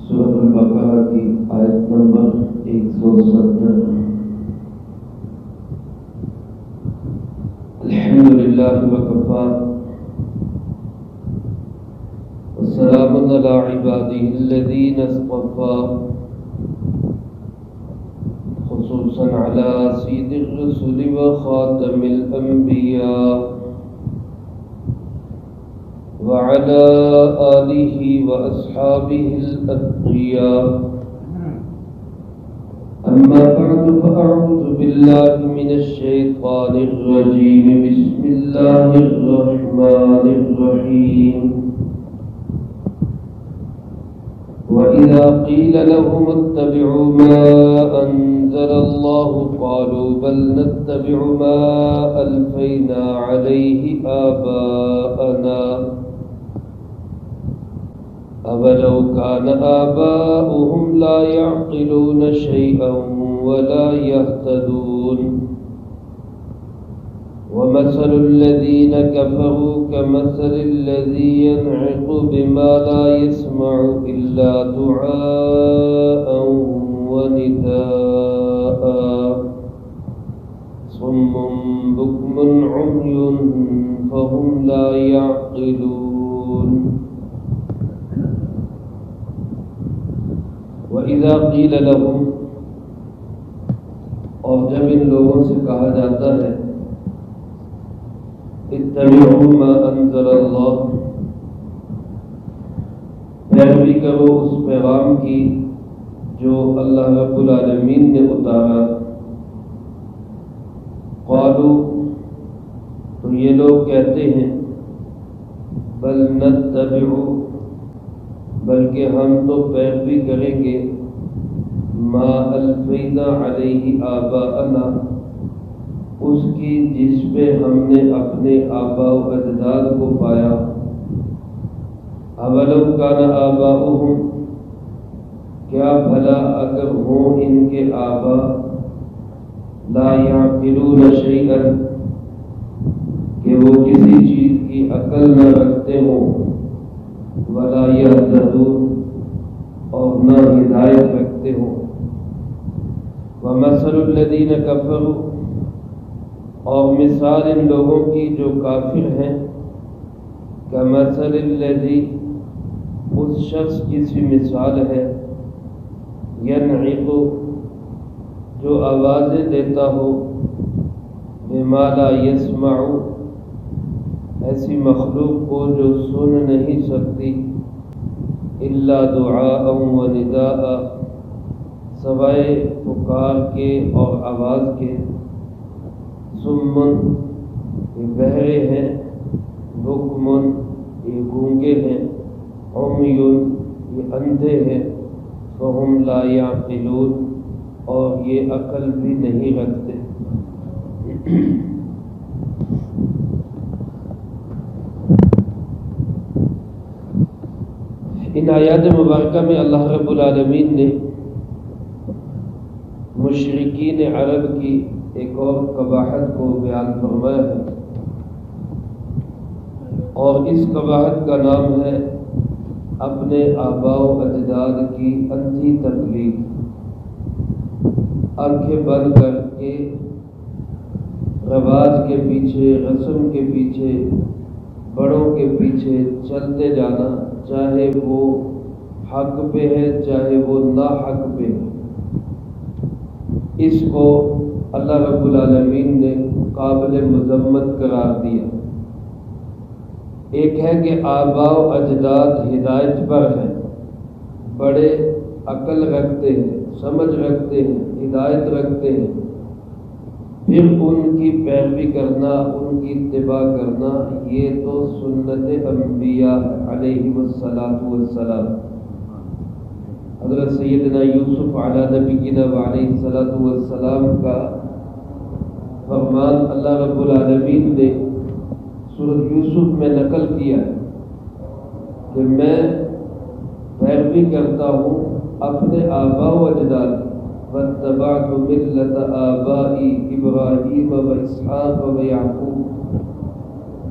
سورۃ البقرہ کی آیت نمبر 170۔ الحمدللہ وکفی والسلام علی عبادہ الذین اصطفی، خصوصا علی سید الرسل وخاتم الانبیاء وعلى آلہ واصحابہ الاتقیاء۔ اما بعد فاعوذ باللہ من الشیطان الرجیم، بسم اللہ الرحمن الرحیم۔ وَإِذَا قِيلَ لَهُمُ اتَّبِعُوا مَا أَنزَلَ اللَّهُ قَالُوا بَلْ نَتَّبِعُ مَا أَلْفَيْنَا عَلَيْهِ آبَاءَنَا أَوَلَوْ كَانَ آبَاؤُهُمْ لَا يَعْقِلُونَ شَيْئًا وَلَا يَهْتَدُونَ۔ وَمَثَلُ الَّذِينَ كَفَرُوا كَمَثَلِ الَّذِي يَنْعِقُ بِمَا لَا يَسْمَعُ إِلَّا دُعَاءً وَنِدَاءً صُمٌّ بُكْمٌ عُمْيٌ فَهُمْ لَا يَعْقِلُونَ۔ وَإِذَا قِيلَ لَهُمْ، اور جب ان لوگوں سے کہا جاتا ہے اتبعوا ما انزل اللہ، پیروی کرو اس پیغام کی جو اللہ رب العالمین نے اتارا، قالوا، تو یہ لوگ کہتے ہیں بل نتبع، بلکہ ہم تو پیروی کریں گے ما الفینا علیہ آباءنا، اس کی جس پہ ہم نے اپنے آباء و اجداد کو پایا۔ اولو کان آباؤہم، کیا بھلا اگر ہوں ان کے آباء لا یعقلون شیئا، کہ وہ کسی چیز کی عقل نہ رکھتے ہوں، ولا یہتدون، اور نہ ہدایت رکھتے ہوں۔ ومثل الذین کفروا، اور مثال ان لوگوں کی جو کافر ہیں، کمثل الذی، اس شخص کی سی مثال ہے، ینعق، جو آوازیں دیتا ہو، بما لا یسمع، ایسی مخلوق کو جو سن نہیں سکتی، الا دعاء و نداء، سوائے پکار کے اور آواز کے، صمٌ، یہ بہرے ہیں، بکمٌ، یہ گونگے ہیں، عمی، یہ اندھے ہیں، فہم لا یعقلون، اور یہ عقل بھی نہیں رکھتے۔ ان آیات مبارکہ میں اللہ رب العالمین نے مشرکین عرب کی ایک اور قباحت کو بیان فرمایا ہے، اور اس قباحت کا نام ہے اپنے آباء و اجداد کی اندھی تقلید، آنکھیں بند کر کے رواج کے پیچھے، رسم کے پیچھے، بڑوں کے پیچھے چلتے جانا، چاہے وہ حق پہ ہے چاہے وہ ناحق پہ ہے۔ اس کو اللہ رب العالمین نے قابل مذمت قرار دیا۔ ایک ہے کہ آباء و اجداد ہدایت پر ہیں، بڑے عقل رکھتے ہیں، سمجھ رکھتے ہیں، ہدایت رکھتے ہیں، پھر ان کی پیروی کرنا، ان کی اتباع کرنا، یہ تو سنت انبیاء علیہ السلام۔ حضرت سیدنا یوسف علی نبینا وعلیہ السلام کا فرمان اللہ رب العالمین نے سورۃ یوسف میں نقل کیا ہے کہ میں پیروی کرتا ہوں اپنے آباء و اجداد، واتبعت ملت آبائی ابراہیم و اسحاق و یعقوب،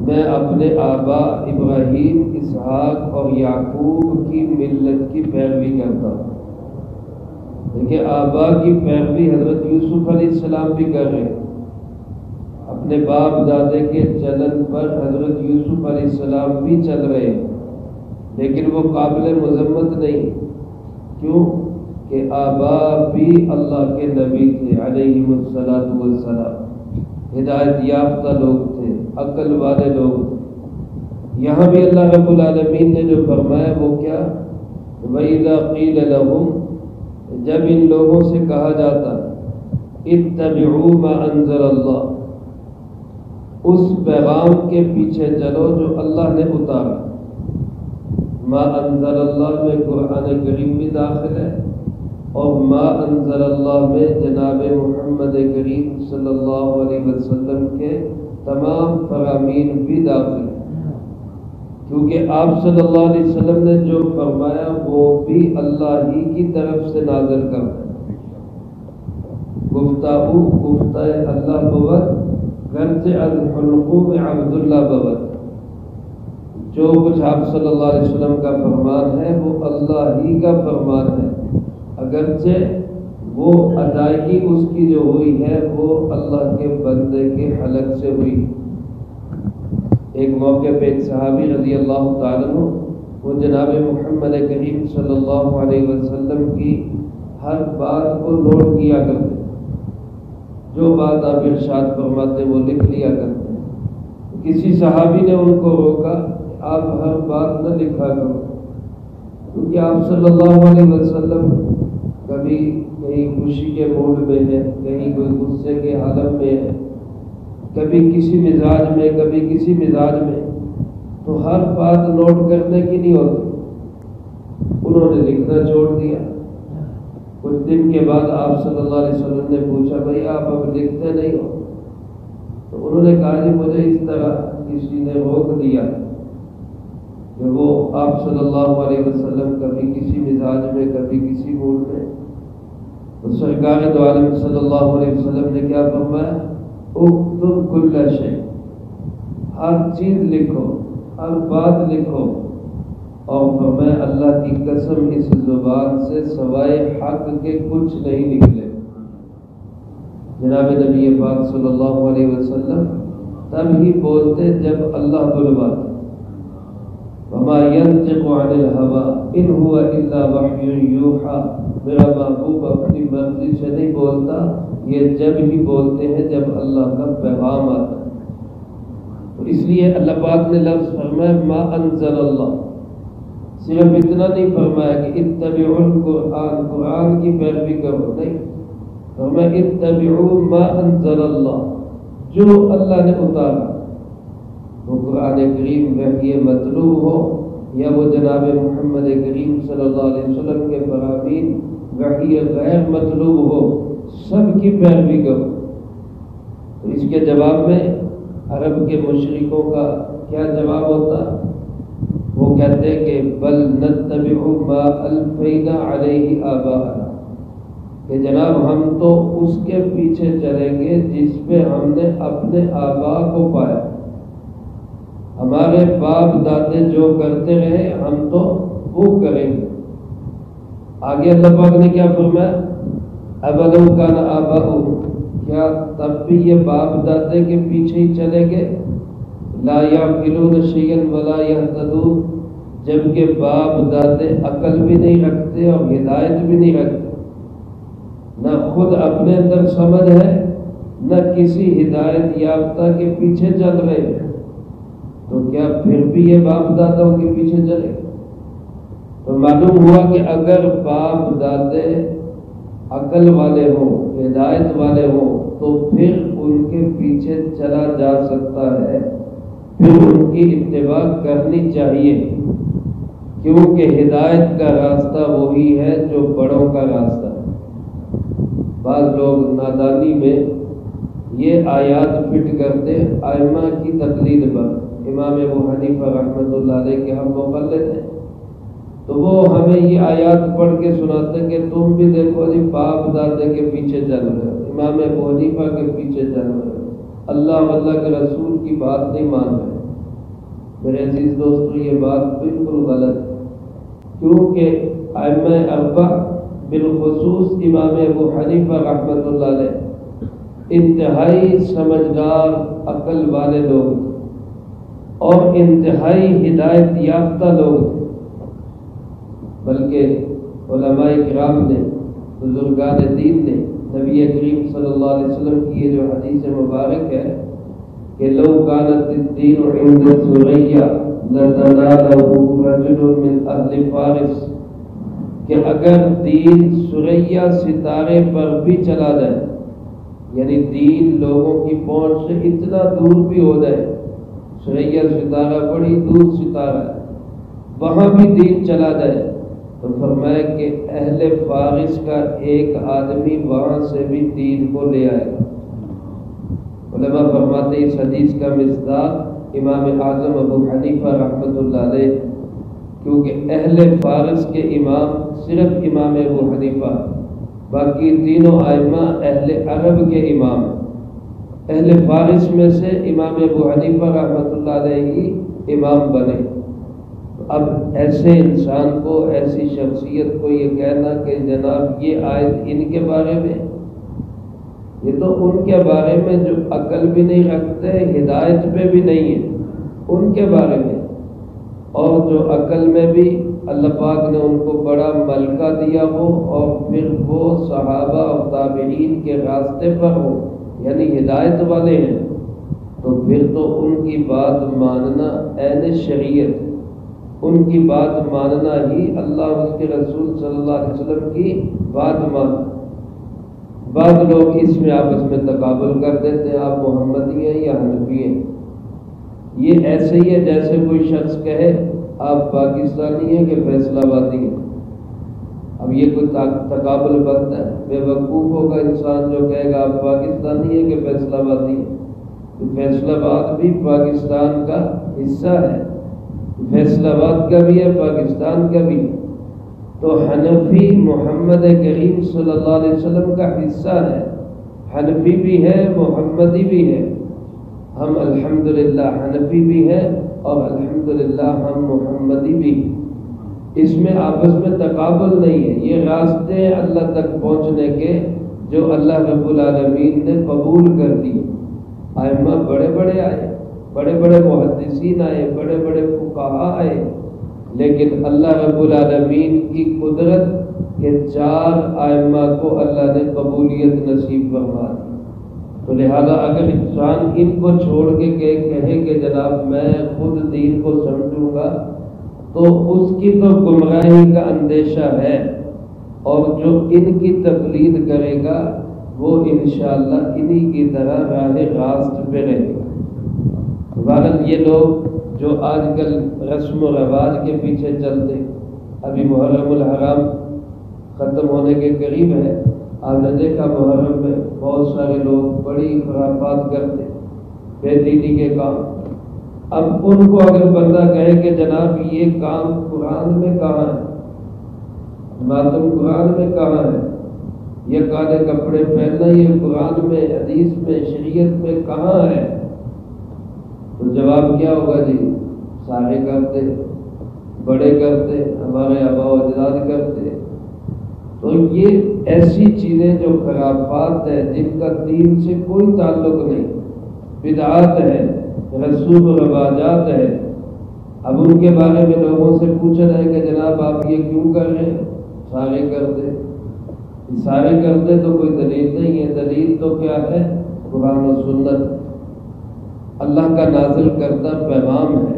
میں اپنے آبا ابراہیم، اسحاق اور یعقوب کی ملت کی پیروی کرتا ہوں۔ دیکھیں آبا کی پیروی حضرت یوسف علیہ السلام بھی کر رہے ہیں، اپنے باپ دادے کے چلن پر حضرت یوسف علیہ السلام بھی چل رہے ہیں، لیکن وہ قابل مذمت نہیں۔ کیوں کہ آبا بھی اللہ کے نبی تھے علیہ السلام، ہدایت یافتہ لوگ تھے، عقل والے لوگ تھے۔ یہاں بھی اللہ رب العالمین نے جو فرمایا وہ کیا؟ وَإِذَا قِيلَ لَهُمْ، جب ان لوگوں سے کہا جاتا اتبعوا ما انزل اللہ، اس پیغام کے پیچھے چلو جو اللہ نے اتارا۔ ما انزل اللہ میں قرآن کریم بھی داخل ہے، اور ما انزل اللہ میں جناب محمد کریم صلی اللہ علیہ وسلم کے تمام فرامین بھی داخل ہیں، کیونکہ آپ صلی اللہ علیہ وسلم نے جو فرمایا وہ بھی اللہ ہی کی طرف سے نازل کرتا ہے۔ گفتہ اللہ بود گرچہ از حلقوم عبداللہ بود، جو کچھ آپ صلی اللہ علیہ وسلم کا فرمان ہے وہ اللہ ہی کا فرمان ہے، اگرچہ وہ ادائیگی اس کی جو ہوئی ہے وہ اللہ کے بندے کے حلق سے ہوئی۔ ایک موقع پہ ایک صحابی رضی اللہ تعالیٰ عنہ وہ جناب محمد کریم صلی اللہ علیہ وسلم کی ہر بات کو نوٹ کیا کرتے، جو بات آپ ارشاد فرماتے وہ لکھ لیا کرتے۔ کسی صحابی نے ان کو روکا، آپ ہر بات نہ لکھا کرو، کیونکہ آپ صلی اللہ علیہ وسلم کبھی کہیں خوشی کے موڈ میں ہے، کہیں کوئی غصے کے عالم میں ہے، کبھی کسی مزاج میں، کبھی کسی مزاج میں، تو ہر بات نوٹ کرنے کی نہیں ہوتی۔ انہوں نے لکھنا چھوڑ دیا۔ کچھ دن کے بعد آپ صلی اللہ علیہ وسلم نے پوچھا بھائی آپ اب لکھتے نہیں ہو؟ تو انہوں نے کہا جی مجھے اس طرح کسی نے روک دیا کہ وہ آپ صلی اللہ علیہ وسلم کبھی کسی مزاج میں، کبھی کسی موڈ میں۔ تو سرکار دو عالم صلی اللہ علیہ وسلم نے کیا فرمایا؟ اکتب کل شیء، ہر چیز لکھو، ہر بات لکھو، اور فرمایا اللہ کی قسم اس زبان سے سوائے حق کے کچھ نہیں نکلے۔ جناب نبی پاک صلی اللہ علیہ وسلم تب ہی بولتے جب اللہ بلواتے۔ وما ينطق عن الهوى ان هو الا وحی یوحی، میرا محبوب اپنی مرضی سے نہیں بولتا، یہ جب ہی بولتے ہیں جب اللہ کا پیغام آتا ہے۔ تو اس لیے اللہ پاک نے لفظ فرمایا ما انزل اللہ، صرف اتنا نہیں فرمایا کہ اتبعوا القرآن، قرآن کی پیروی کرو، نہیں، فرمایا اتبعوا ما انزل اللہ، جو اللہ نے اتارا، وہ قرآن کریم وحی مطلوب ہو یا وہ جناب محمد کریم صلی اللہ علیہ وسلم کے فرامین وحی غیر مطلوب ہو، سب کی پیروی کرو۔ تو اس کے جواب میں عرب کے مشرکوں کا کیا جواب ہوتا؟ وہ کہتے کہ بل نتبع ما الفینا علیہ آباءنا، کہ جناب ہم تو اس کے پیچھے چلیں گے جس پہ ہم نے اپنے آبا کو پایا، ہمارے باپ دادے جو کرتے رہے ہم تو وہ کریں گے۔ آگے اللہ پاک نے کیا فرمایا؟ اولو کان آباؤہم، کیا تب بھی یہ باپ دادے کے پیچھے ہی چلے گے؟ لا یعقلون شیئا ولا یہتدون، جبکہ باپ دادے عقل بھی نہیں رکھتے اور ہدایت بھی نہیں رکھتے، نہ خود اپنے اندر سمجھ ہے نہ کسی ہدایت یافتہ کے پیچھے چل رہے ہیں، تو کیا پھر بھی یہ باپ دادوں کے پیچھے چلے؟ تو معلوم ہوا کہ اگر باپ دادے عقل والے ہوں، ہدایت والے ہوں، تو پھر ان کے پیچھے چلا جا سکتا ہے، پھر ان کی اتباع کرنی چاہیے، کیونکہ ہدایت کا راستہ وہی ہے جو بڑوں کا راستہ ہے۔ بعض لوگ نادانی میں یہ آیات فٹ کرتے ائمہ کی تقلید پر، امام ابو حنیفہ رحمۃ اللہ علیہ کے ہم مقلد ہیں، تو وہ ہمیں یہ آیات پڑھ کے سناتے کہ تم بھی دیکھو جی باپ دادے کے پیچھے چل رہے ہو، امام ابو حنیفہ کے پیچھے چل رہے ہو، اللہ واللہ کے رسول کی بات نہیں مان رہے، میرے عزیز دوستو یہ بات بالکل غلط ہے، کیونکہ ائمہ اربعہ بالخصوص امام ابو حنیفہ رحمۃ اللہ علیہ انتہائی سمجھدار عقل والے لوگ تھے اور انتہائی ہدایت یافتہ لوگ تھے، بلکہ علماء کرام نے، بزرگان دین نے نبی کریم صلی اللہ علیہ وسلم کی یہ جو حدیث مبارک ہے کہ لو كانت الدین عند ثریا لتناله رجل من اہل فارس، کہ اگر دین ثریا ستارے پر بھی چلا جائے، یعنی دین لوگوں کی پہنچ سے اتنا دور بھی ہو جائے، ثریا ستارہ بڑی دور ستارہ ہے، وہاں بھی دین چلا جائے، تو فرمایا کہ اہل فارس کا ایک آدمی وہاں سے بھی دین کو لے آئے گا۔ علماء فرماتے اس حدیث کا مصداق امام اعظم ابو حنیفہ رحمۃ اللہ علیہ، کیونکہ اہل فارس کے امام صرف امام ابو حنیفہ، باقی تینوں ائمہ اہل عرب کے امام ہیں۔ اہل فارس میں سے امام ابو حنیفہ رحمۃ اللہ علیہ ہی امام بنے۔ اب ایسے انسان کو، ایسی شخصیت کو یہ کہنا کہ جناب یہ آیت ان کے بارے میں، یہ تو ان کے بارے میں جو عقل بھی نہیں رکھتے، ہدایت پہ بھی نہیں ہے، ان کے بارے میں، اور جو عقل میں بھی اللہ پاک نے ان کو بڑا ملکہ دیا ہو اور پھر وہ صحابہ اور تابعین کے راستے پر ہو، یعنی ہدایت والے ہیں، تو پھر تو ان کی بات ماننا عین شریعت، ان کی بات ماننا ہی اللہ اس کے رسول صلی اللہ علیہ وسلم کی بات ماننا۔ بعض لوگ اس میں آپس میں تقابل کر دیتے ہیں، آپ محمدی ہیں یا حنفی ہیں۔ یہ ایسے ہی ہے جیسے کوئی شخص کہے آپ پاکستانی ہیں کہ فیصلہ آبادی ہیں۔ اب یہ کوئی تقابل بنتا ہے؟ بے وقوف ہوگا انسان جو کہے گا آپ پاکستانی ہیں کہ فیصلہ آبادی ہیں، تو فیصلہ آباد بھی پاکستان کا حصہ ہے، فیصلہ آباد کا بھی ہے، پاکستان کا بھی، تو حنفی محمد کریم صلی اللہ علیہ وسلم کا حصہ ہے، حنفی بھی ہے، محمدی بھی ہے۔ ہم الحمدللہ حنفی بھی ہیں اور الحمدللہ ہم محمدی بھی ہیں، اس میں آپس میں تقابل نہیں ہے۔ یہ راستے ہیں اللہ تک پہنچنے کے جو اللہ رب العالمین نے قبول کر دی۔ ائمہ بڑے بڑے آئے، بڑے بڑے محدثین آئے، بڑے بڑے فقہاء آئے، لیکن اللہ رب العالمین کی قدرت کہ 4 ائمہ کو اللہ نے قبولیت نصیب فرما دی، تو لہذا اگر انسان ان کو چھوڑ کے کہے کہ جناب میں خود دین کو سمجھوں گا، تو اس کی تو گمراہی کا اندیشہ ہے، اور جو ان کی تقلید کرے گا وہ انشاءاللہ انہی کی طرح راہ راست پہ رہے گا۔ بہرحال یہ لوگ جو آج کل رسم و رواج کے پیچھے چلتے، ابھی محرم الحرام ختم ہونے کے قریب ہے، آپ نے دیکھا محرم میں بہت سارے لوگ بڑی خرافات کرتے، بے دینی کے کام۔ اب ان کو اگر بندہ کہے کہ جناب یہ کام قرآن میں کہاں ہے، ماتم قرآن میں کہاں ہے، یہ کالے کپڑے پہننا یہ قرآن میں، حدیث میں، شریعت میں کہاں ہے، تو جواب کیا ہوگا؟ جی سارے کرتے، بڑے کرتے، ہمارے آباء و اجداد کرتے۔ تو یہ ایسی چیزیں جو خرافات ہیں جن کا دین سے کوئی تعلق نہیں، بدعات ہے، رسوم و رواجات ہے، اب ان کے بارے میں لوگوں سے پوچھا جائے کہ جناب آپ یہ کیوں کر رہے ہیں؟ سارے کرتے، سارے کرتے تو کوئی دلیل نہیں ہے، دلیل تو کیا ہے؟ قرآن و سنت، اللہ کا نازل کردہ پیغام ہے۔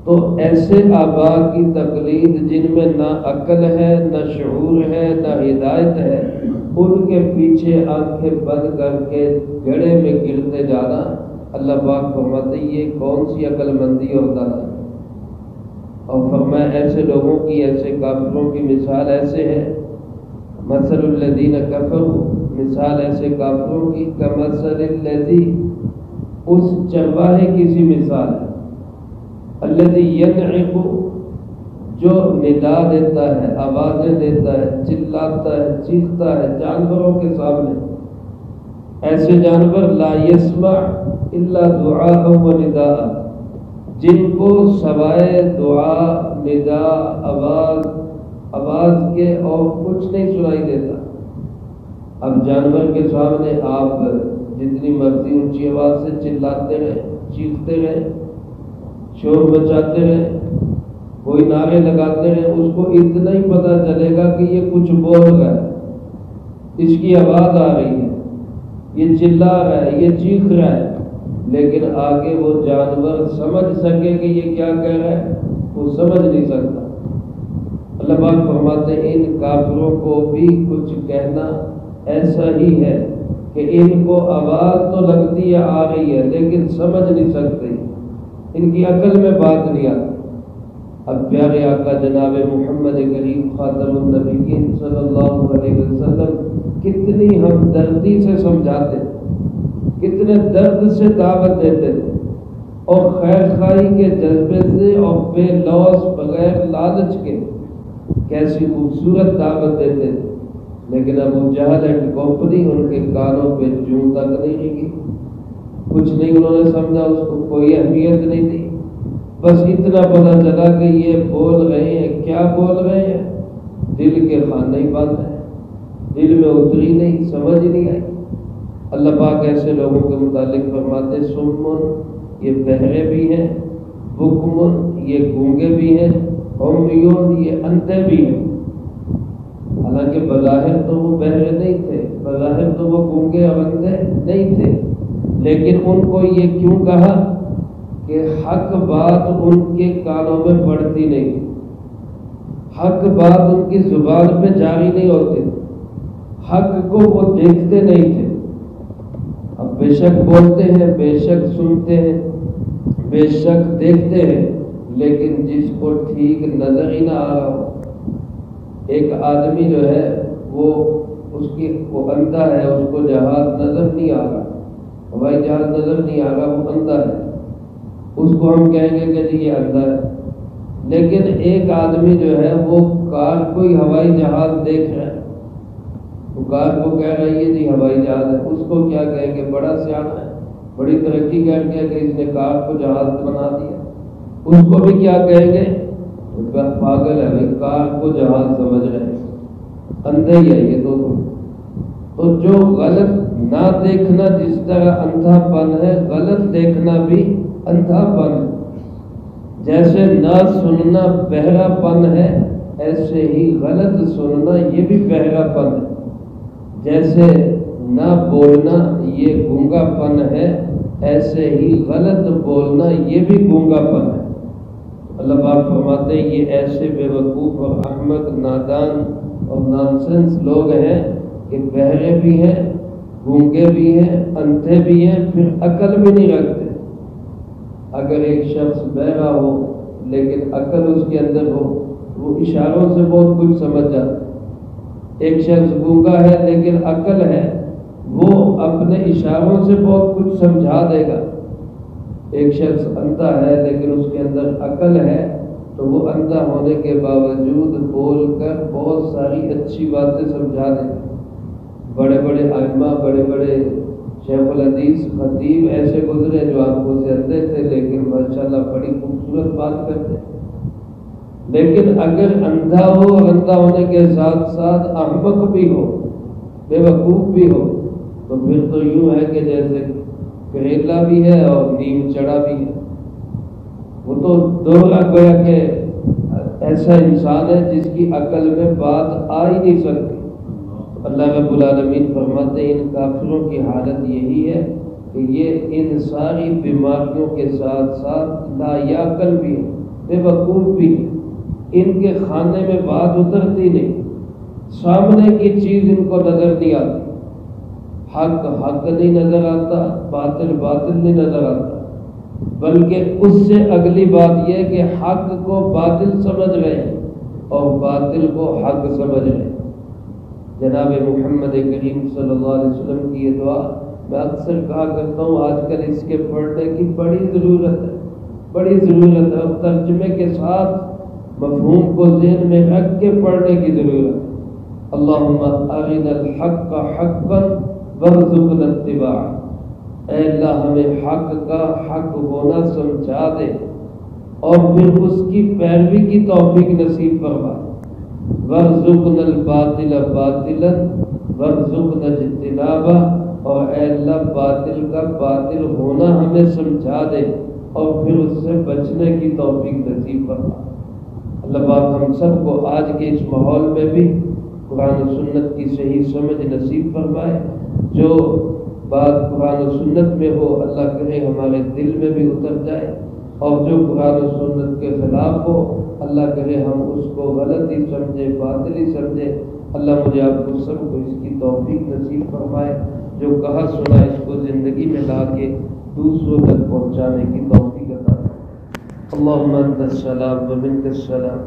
تو ایسے آباء کی تقلید جن میں نہ عقل ہے، نہ شعور ہے، نہ ہدایت ہے، ان کے پیچھے آنکھیں بند کر کے گڑھے میں گرتے جانا، اللہ پاک فرماتے یہ کون سی عقل مندی اور دانائی؟ اور فرمایا ایسے لوگوں کی، ایسے کافروں کی مثال ایسے ہے، مثل الذین کفروا، مثال ایسے کافروں کی، کمثل الذی، اس چرواہے کی سی مثال ہے، الذی ینعق، جو ندا دیتا ہے، آوازیں دیتا ہے، چلاتا ہے، چیختا ہے جانوروں کے سامنے، ایسے جانور لا یسمع الا دعاء و نداء، جن کو سوائے دعا، ندا، آواز کے اور کچھ نہیں سنائی دیتا۔ اب جانور کے سامنے آپ جتنی مرضی اونچی آواز سے چلاتے رہے، چیختے رہے، شور مچاتے رہے، کوئی نعرے لگاتے رہے، اس کو اتنا ہی پتہ چلے گا کہ یہ کچھ بول رہا ہے، اس کی آواز آ رہی ہے، یہ چلا رہا ہے، یہ چیخ رہا ہے، لیکن آگے وہ جانور سمجھ سکے کہ یہ کیا کہہ رہا ہے وہ سمجھ نہیں سکتا۔ اللہ پاک فرماتے ہیں ان کافروں کو بھی کچھ کہنا ایسا ہی ہے کہ ان کو آواز تو لگتی ہے، آ رہی ہے، لیکن سمجھ نہیں سکتے، ان کی عقل میں بات نہیں آتی۔ اب پیارے آقا جناب محمد کریم خاتم النبیین صلی اللہ علیہ وسلم کتنی ہمدردی سے سمجھاتے، کتنے درد سے دعوت دیتے تھے، اور خیر خواہی کے جذبے سے اور بے لوث بغیر لالچ کے کیسی خوبصورت دعوت دیتے تھے، لیکن ابو جہل اینڈ کمپنی ان کے کانوں پہ جوں تک نہیں لگی، کچھ نہیں انہوں نے سمجھا، اس کو کوئی اہمیت نہیں دی، بس اتنا پتہ چلا کہ یہ بول رہے ہیں، کیا بول رہے ہیں، دل کے خانے ہی بند ہیں، دل میں اتری نہیں، سمجھ نہیں آئی۔ اللہ پاک ایسے لوگوں کے متعلق فرماتے سمن، یہ بہرے بھی ہیں، بکمن، یہ گونگے بھی ہیں، عمیون، یہ اندھے بھی ہیں۔ حالانکہ بظاہر تو وہ بہرے نہیں تھے، بظاہر تو وہ گونگے اور اندھے نہیں تھے، لیکن ان کو یہ کیوں کہا کہ حق بات ان کے کانوں میں پڑتی نہیں تھی، حق بات ان کی زبان پہ جاری نہیں ہوتی، حق کو وہ دیکھتے نہیں تھے۔ اب بے شک بولتے ہیں، بے شک سنتے ہیں، بے شک دیکھتے ہیں، لیکن جس کو ٹھیک نظر ہی نہ آ رہا ہو، ایک آدمی جو ہے وہ اندھا ہے، اس کو جہاز نظر نہیں آ رہا، ہوائی جہاز نظر نہیں آ رہا، وہ اندھا ہے، اس کو ہم کہیں گے کہ جی یہ اندھا ہے۔ لیکن ایک آدمی جو ہے وہ کار کوئی ہوائی جہاز دیکھ رہا ہے، وہ کار کو کہہ رہی ہے جی ہوائی جہاز ہے، اس کو کیا کہیں گے، بڑا سیاح ہے، بڑی ترقی کر کے کہ اس نے کار کو جہاز بنا دیا، اس کو بھی کیا کہیں گے، پاگل ہے، کار کو جہاز سمجھ رہے ہیں، اندھے ہی ہے یہ تو جو غلط نہ دیکھنا جس طرح اندھا پن ہے، غلط دیکھنا بھی اندھا پن ہے۔ جیسے نہ سننا بہرا پن ہے، ایسے ہی غلط سننا یہ بھی بہرا پن ہے۔ جیسے نہ بولنا یہ گونگا پن ہے، ایسے ہی غلط بولنا یہ بھی گونگا پن ہے۔ اللہ پاک فرماتے ہیں یہ ایسے بے وقوف اور احمق، نادان اور نانسنس لوگ ہیں کہ بہرے بھی ہیں، گونگے بھی ہیں، اندھے بھی ہیں، پھر عقل بھی نہیں رکھتے۔ اگر ایک شخص بہرا ہو لیکن عقل اس کے اندر ہو، وہ اشاروں سے بہت کچھ سمجھ جاتا ہے۔ ایک شخص گونگا ہے لیکن عقل ہے، وہ اپنے اشاروں سے بہت کچھ سمجھا دے گا۔ ایک شخص اندھا ہے لیکن اس کے اندر عقل ہے، تو وہ اندھا ہونے کے باوجود بول کر بہت ساری اچھی باتیں سمجھا دے گا۔ بڑے بڑے ائمہ، بڑے بڑے شیخ الحدیث، خطیب ایسے گزرے جو آنکھوں سے اندھے تھے لیکن ماشاءاللہ بڑی خوبصورت بات کرتے۔ لیکن اگر اندھا ہو اور اندھا ہونے کے ساتھ ساتھ احمق بھی ہو، بے وقوف بھی ہو، تو پھر تو یوں ہے کہ جیسے کریلا بھی ہے اور نیم چڑھا بھی ہے۔ وہ تو دوہرا گویا کہ ایسا انسان ہے جس کی عقل میں بات آ ہی نہیں سکتی۔ اللہ رب العالمین فرماتے ہیں ان کافروں کی حالت یہی ہے کہ یہ ان ساری بیماریوں کے ساتھ ساتھ لاعقل بھی ہے، بے وقوف بھی ہے، ان کے خانے میں بات اترتی نہیں، سامنے کی چیز ان کو نظر نہیں آتی، حق حق نہیں نظر آتا، باطل باطل نہیں نظر آتا، بلکہ اس سے اگلی بات یہ کہ حق کو باطل سمجھ رہے ہیں اور باطل کو حق سمجھ رہے ہیں۔ جناب محمد کریم صلی اللہ علیہ وسلم کی یہ دعا میں اکثر کہا کرتا ہوں، آج کل اس کے پڑھنے کی بڑی ضرورت ہے، بڑی ضرورت ہے، اور ترجمے کے ساتھ مفہوم کو ذہن میں رکھ کے پڑھنے کی ضرورت ہے۔ اللہم ارنا الحق حقا وارزقنا اتباعہ، اے اللہ ہمیں حق کا حق ہونا سمجھا دے اور پھر اس کی پیروی کی توفیق نصیب فرما۔ وارزقنا الباطل باطلا وارزقنا اجتنابہ، اور اے اللہ باطل کا باطل ہونا ہمیں سمجھا دے اور پھر اس سے بچنے کی توفیق نصیب فرما۔ اللہ پاک ہم سب کو آج کے اس ماحول میں بھی قرآن و سنت کی صحیح سمجھ نصیب فرمائے۔ جو بات قرآن و سنت میں ہو اللہ کرے ہمارے دل میں بھی اتر جائے، اور جو قرآن و سنت کے خلاف ہو اللہ کرے ہم اس کو غلط ہی سمجھے، باطل ہی سمجھے۔ اللہ مجھے آپ کو سب کو اس کی توفیق نصیب فرمائے، جو کہا سنا اس کو زندگی میں لا کے دوسروں تک پہنچانے کی توفیق عطا فرمائے۔ اللہم انت السلام ومنک السلام،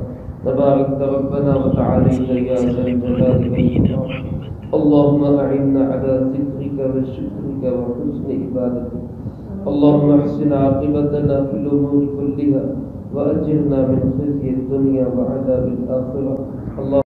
تبارک ربنا وتعالیت یا ذا الجلال والإکرام۔ اللہم اعنا علی ذکرک وشکرک وحسن عبادتک۔ اللہم احسن عاقبتنا فی الامور کلها وأجرنا من خزي الدنيا وعذاب الآخرة۔